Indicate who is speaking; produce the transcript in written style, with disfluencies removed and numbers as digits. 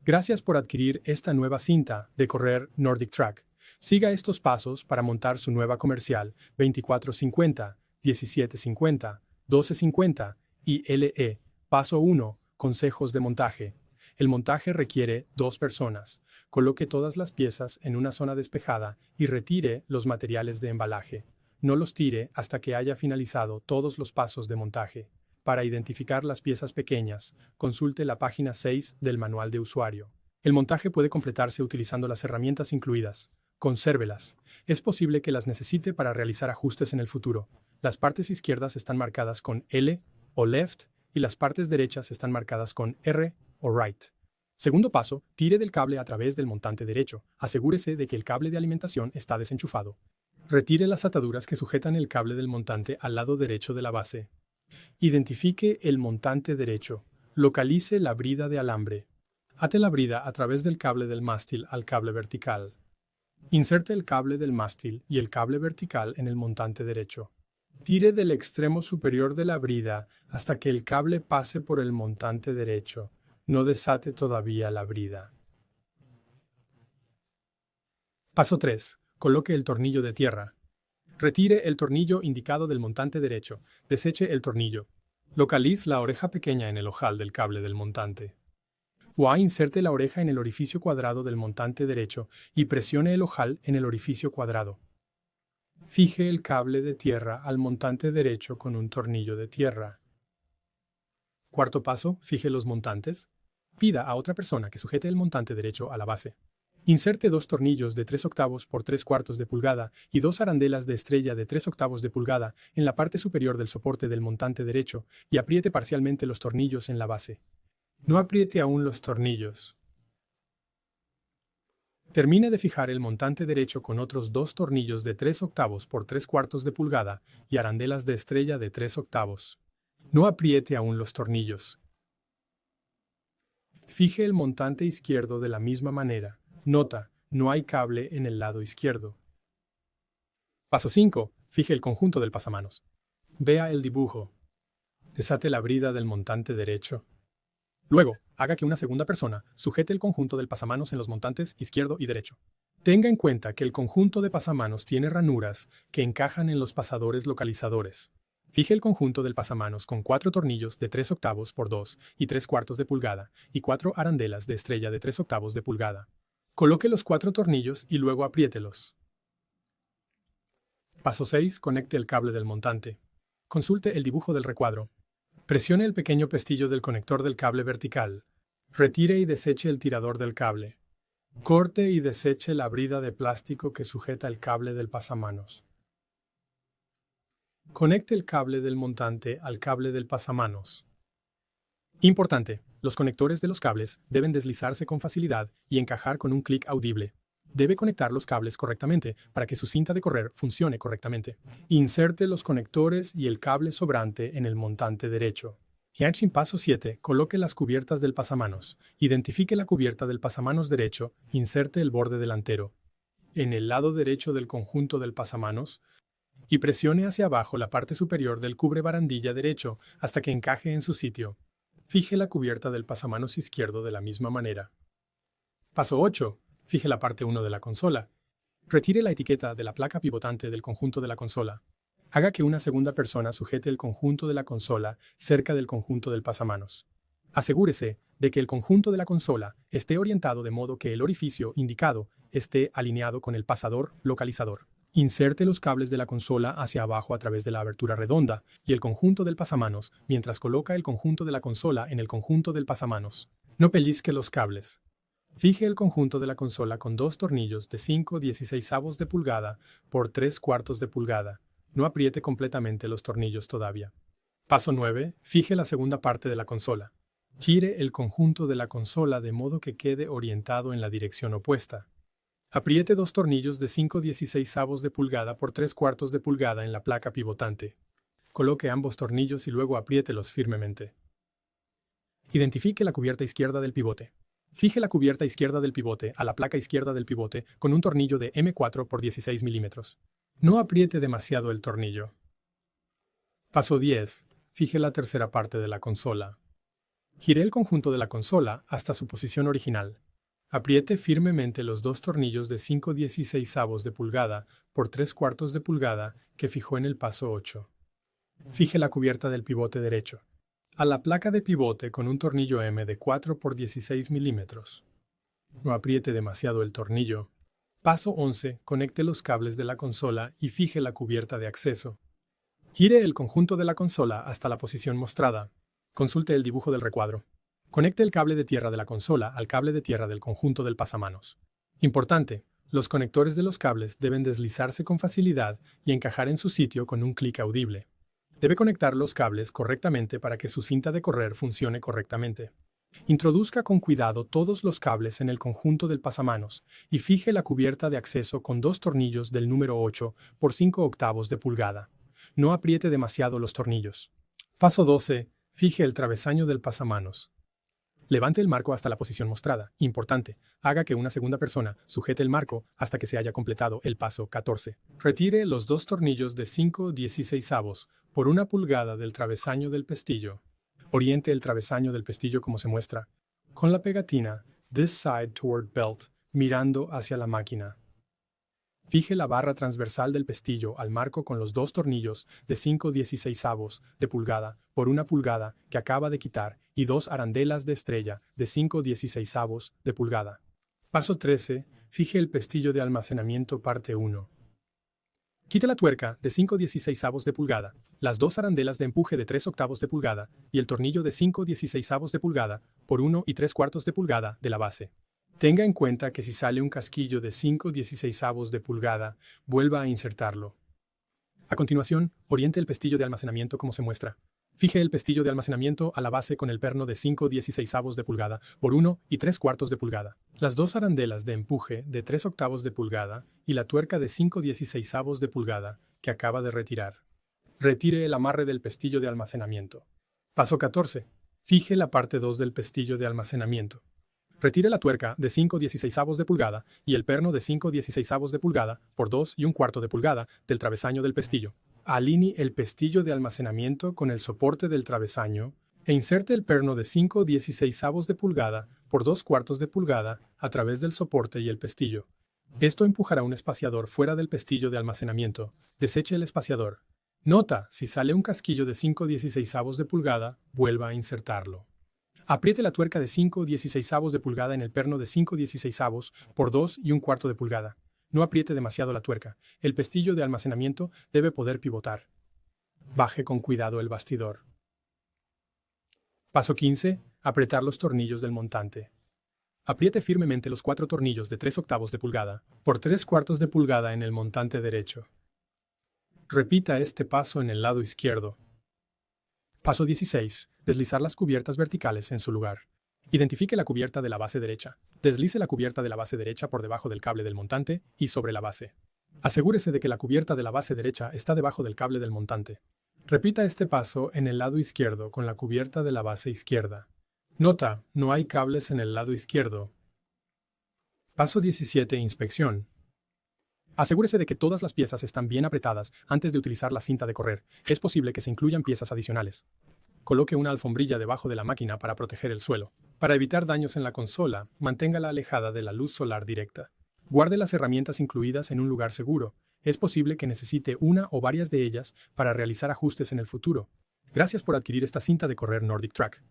Speaker 1: Gracias por adquirir esta nueva cinta de correr Nordic Track. Siga estos pasos para montar su nueva comercial 2450, 1750, 1250 y LE. Paso 1. Consejos de montaje. El montaje requiere 2 personas. Coloque todas las piezas en una zona despejada y retire los materiales de embalaje. No los tire hasta que haya finalizado todos los pasos de montaje. Para identificar las piezas pequeñas, consulte la página 6 del manual de usuario. El montaje puede completarse utilizando las herramientas incluidas. Consérvelas. Es posible que las necesite para realizar ajustes en el futuro. Las partes izquierdas están marcadas con L o left y las partes derechas están marcadas con R o right. Segundo paso, tire del cable a través del montante derecho. Asegúrese de que el cable de alimentación está desenchufado. Retire las ataduras que sujetan el cable del montante al lado derecho de la base. Identifique el montante derecho. Localice la brida de alambre. Ate la brida a través del cable del mástil al cable vertical. Inserte el cable del mástil y el cable vertical en el montante derecho. Tire del extremo superior de la brida hasta que el cable pase por el montante derecho. No desate todavía la brida. Paso 3. Coloque el tornillo de tierra. Retire el tornillo indicado del montante derecho. Deseche el tornillo. Localice la oreja pequeña en el ojal del cable del montante. Inserte la oreja en el orificio cuadrado del montante derecho y presione el ojal en el orificio cuadrado. Fije el cable de tierra al montante derecho con un tornillo de tierra. Cuarto paso, fije los montantes. Pida a otra persona que sujete el montante derecho a la base. Inserte 2 tornillos de 3/8 por 3/4 de pulgada y 2 arandelas de estrella de 3/8 de pulgada en la parte superior del soporte del montante derecho y apriete parcialmente los tornillos en la base. No apriete aún los tornillos. Termine de fijar el montante derecho con otros 2 tornillos de 3/8 por 3/4 de pulgada y arandelas de estrella de 3/8. No apriete aún los tornillos. Fije el montante izquierdo de la misma manera. Nota, no hay cable en el lado izquierdo. Paso 5. Fije el conjunto del pasamanos. Vea el dibujo. Desate la brida del montante derecho. Luego, haga que una segunda persona sujete el conjunto del pasamanos en los montantes izquierdo y derecho. Tenga en cuenta que el conjunto de pasamanos tiene ranuras que encajan en los pasadores localizadores. Fije el conjunto del pasamanos con 4 tornillos de 3/8 por 2 y 3/4 de pulgada y 4 arandelas de estrella de 3/8 de pulgada. Coloque los 4 tornillos y luego apriételos. Paso 6. Conecte el cable del montante. Consulte el dibujo del recuadro. Presione el pequeño pestillo del conector del cable vertical. Retire y deseche el tirador del cable. Corte y deseche la brida de plástico que sujeta el cable del pasamanos. Conecte el cable del montante al cable del pasamanos. Importante, los conectores de los cables deben deslizarse con facilidad y encajar con un clic audible. Debe conectar los cables correctamente para que su cinta de correr funcione correctamente. Inserte los conectores y el cable sobrante en el montante derecho. Paso 7. Coloque las cubiertas del pasamanos. Identifique la cubierta del pasamanos derecho. Inserte el borde delantero en el lado derecho del conjunto del pasamanos y presione hacia abajo la parte superior del cubre barandilla derecho hasta que encaje en su sitio. Fije la cubierta del pasamanos izquierdo de la misma manera. Paso 8. Fije la parte 1 de la consola. Retire la etiqueta de la placa pivotante del conjunto de la consola. Haga que una segunda persona sujete el conjunto de la consola cerca del conjunto del pasamanos. Asegúrese de que el conjunto de la consola esté orientado de modo que el orificio indicado esté alineado con el pasador localizador. Inserte los cables de la consola hacia abajo a través de la abertura redonda y el conjunto del pasamanos mientras coloca el conjunto de la consola en el conjunto del pasamanos. No pellizque los cables. Fije el conjunto de la consola con 2 tornillos de 5/16 de pulgada por 3/4 de pulgada. No apriete completamente los tornillos todavía. Paso 9. Fije la segunda parte de la consola. Gire el conjunto de la consola de modo que quede orientado en la dirección opuesta. Apriete 2 tornillos de 5/16 de pulgada por 3/4 de pulgada en la placa pivotante. Coloque ambos tornillos y luego apriételos firmemente. Identifique la cubierta izquierda del pivote. Fije la cubierta izquierda del pivote a la placa izquierda del pivote con un tornillo de M4 por 16 milímetros. No apriete demasiado el tornillo. Paso 10. Fije la tercera parte de la consola. Gire el conjunto de la consola hasta su posición original. Apriete firmemente los dos tornillos de 5/16 de pulgada por 3/4 de pulgada que fijó en el paso 8. Fije la cubierta del pivote derecho a la placa de pivote con un tornillo M de 4 por 16 milímetros. No apriete demasiado el tornillo. Paso 11. Conecte los cables de la consola y fije la cubierta de acceso. Gire el conjunto de la consola hasta la posición mostrada. Consulte el dibujo del recuadro. Conecte el cable de tierra de la consola al cable de tierra del conjunto del pasamanos. Importante: los conectores de los cables deben deslizarse con facilidad y encajar en su sitio con un clic audible. Debe conectar los cables correctamente para que su cinta de correr funcione correctamente. Introduzca con cuidado todos los cables en el conjunto del pasamanos y fije la cubierta de acceso con dos tornillos del número 8 por 5/8 de pulgada. No apriete demasiado los tornillos. Paso 12. Fije el travesaño del pasamanos. Levante el marco hasta la posición mostrada. Importante: haga que una segunda persona sujete el marco hasta que se haya completado el paso 14. Retire los dos tornillos de 5/16 por 1 pulgada del travesaño del pestillo. Oriente el travesaño del pestillo como se muestra, con la pegatina This Side Toward Belt mirando hacia la máquina. Fije la barra transversal del pestillo al marco con los dos tornillos de 5/16 de pulgada por 1 pulgada que acaba de quitar y dos arandelas de estrella de 5/16 de pulgada. Paso 13. Fije el pestillo de almacenamiento parte 1. Quite la tuerca de 5/16 de pulgada, las dos arandelas de empuje de 3/8 de pulgada y el tornillo de 5/16 de pulgada por 1 3/4 de pulgada de la base. Tenga en cuenta que si sale un casquillo de 5/16 de pulgada, vuelva a insertarlo. A continuación, oriente el pestillo de almacenamiento como se muestra. Fije el pestillo de almacenamiento a la base con el perno de 5/16 de pulgada por 1 3/4 de pulgada, las dos arandelas de empuje de 3/8 de pulgada y la tuerca de 5/16 de pulgada que acaba de retirar. Retire el amarre del pestillo de almacenamiento. Paso 14. Fije la parte 2 del pestillo de almacenamiento. Retire la tuerca de 5/16 de pulgada y el perno de 5/16 de pulgada por 2 1/4 de pulgada del travesaño del pestillo. Alinee el pestillo de almacenamiento con el soporte del travesaño e inserte el perno de 5/16 de pulgada por 2/4 de pulgada a través del soporte y el pestillo. Esto empujará un espaciador fuera del pestillo de almacenamiento. Deseche el espaciador. Nota: si sale un casquillo de 5/16 de pulgada, vuelva a insertarlo. Apriete la tuerca de 5/16 de pulgada en el perno de 5/16 por 2 1/4 de pulgada. No apriete demasiado la tuerca. El pestillo de almacenamiento debe poder pivotar. Baje con cuidado el bastidor. Paso 15. Apretar los tornillos del montante. Apriete firmemente los 4 tornillos de 3/8 de pulgada por 3/4 de pulgada en el montante derecho. Repita este paso en el lado izquierdo. Paso 16. Deslizar las cubiertas verticales en su lugar. Identifique la cubierta de la base derecha. Deslice la cubierta de la base derecha por debajo del cable del montante y sobre la base. Asegúrese de que la cubierta de la base derecha está debajo del cable del montante. Repita este paso en el lado izquierdo con la cubierta de la base izquierda. Nota: no hay cables en el lado izquierdo. Paso 17. Inspección. Asegúrese de que todas las piezas están bien apretadas antes de utilizar la cinta de correr. Es posible que se incluyan piezas adicionales. Coloque una alfombrilla debajo de la máquina para proteger el suelo. Para evitar daños en la consola, manténgala alejada de la luz solar directa. Guarde las herramientas incluidas en un lugar seguro. Es posible que necesite una o varias de ellas para realizar ajustes en el futuro. Gracias por adquirir esta cinta de correr Nordic Track.